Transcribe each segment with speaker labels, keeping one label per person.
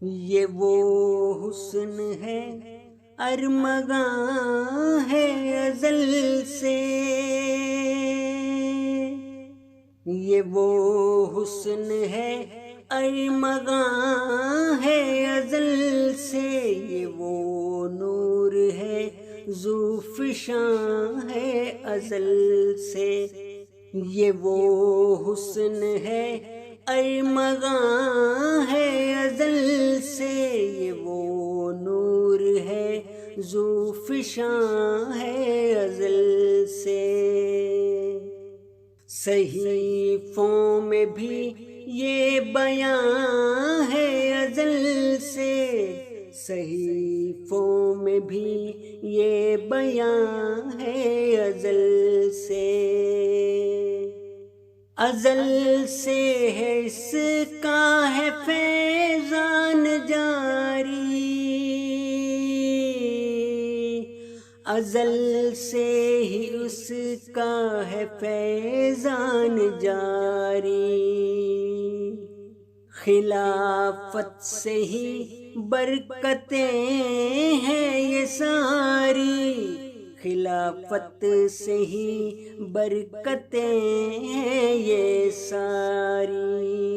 Speaker 1: یہ وہ حسن ہے ارمغاں ہے ازل سے، یہ وہ حسن ہے ارمغاں ہے ازل سے، یہ وہ نور ہے ذوفشاں ہے ازل سے، یہ وہ حسن ہے ارمغاں ہے ازل سے، یہ وہ نور ہے ذوفشاں ہے ازل سے۔ صحیفوں میں بھی یہ بیان ہے ازل سے، صحیفوں میں بھی یہ بیان ہے ازل سے، ازل سے ہے اس کا ہے فیضان جاری، ازل سے ہی اس کا ہے فیضان جاری، خلافت سے ہی برکتیں ہیں یہ ساری، خلافت سے ہی برکتیں ہیں یہ ساری،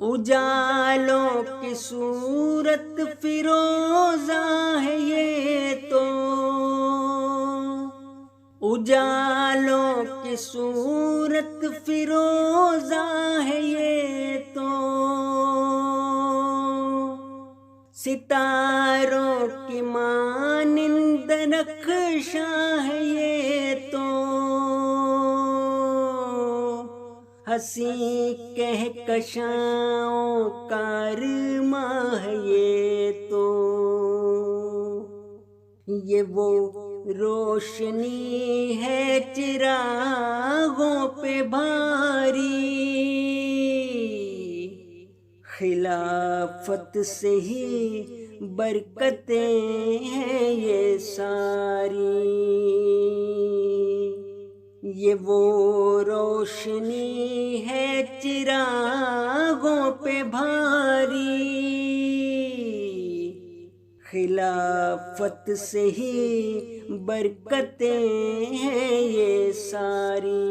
Speaker 1: اجالوں کی صورت فیروزہ ہے یہ تو، اجالوں کی صورت فیروزہ ہے یہ تو، ستاروں کی مانند نقشاں ہے یہ تو، حسین کہکشاؤں کا ارماں ہے یہ تو، یہ وہ روشنی ہے چراغوں پہ بھاری، خلافت سے ہی برکتیں ہیں یہ ساری، یہ وہ روشنی ہے چراغوں پہ بھاری، خلافت سے ہی برکتیں ہیں یہ ساری،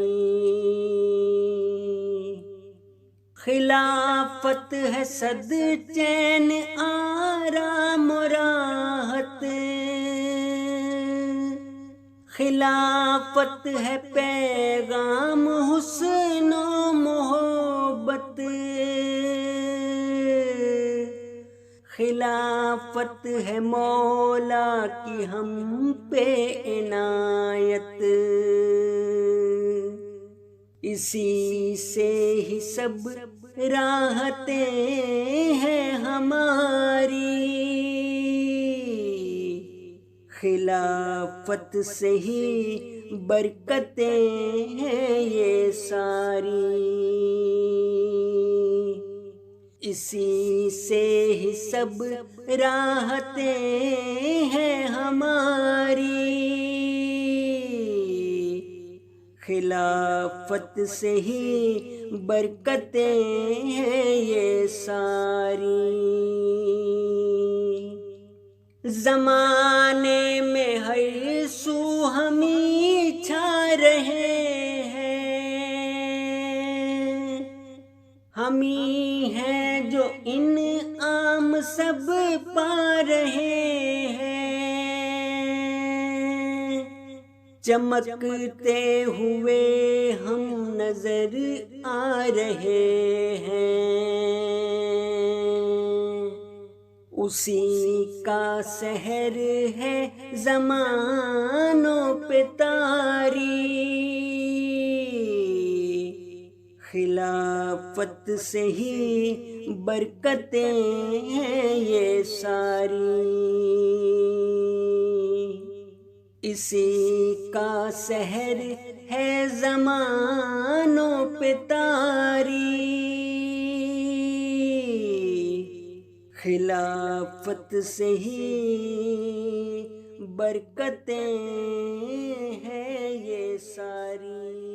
Speaker 1: خلافت ہے صد چین آرام و راحت، خلافت ہے پیغام حسن و محبت، خلافت ہے مولا کی ہم پہ عنایت، اسی سے ہی سب راحتیں ہیں ہماری، خلافت سے ہی برکتیں ہیں یہ ساری، اسی سے ہی سب راحتیں ہیں ہماری، خلافت سے ہی برکتیں ہیں یہ ساری، زمانے میں ہر سو ہمیں چھا رہے ہیں، ہمیں ہیں جو انعام سب پا رہے ہیں، چمکتے ہوئے ہم نظر آ رہے ہیں، اسی کا سحر ہے زمانوں پہ طاری، خلافت سے ہی برکتیں ہیں یہ ساری، اسی کا سحر ہے زمانوں پہ طاری، خلافت سے ہی برکتیں ہیں یہ ساری۔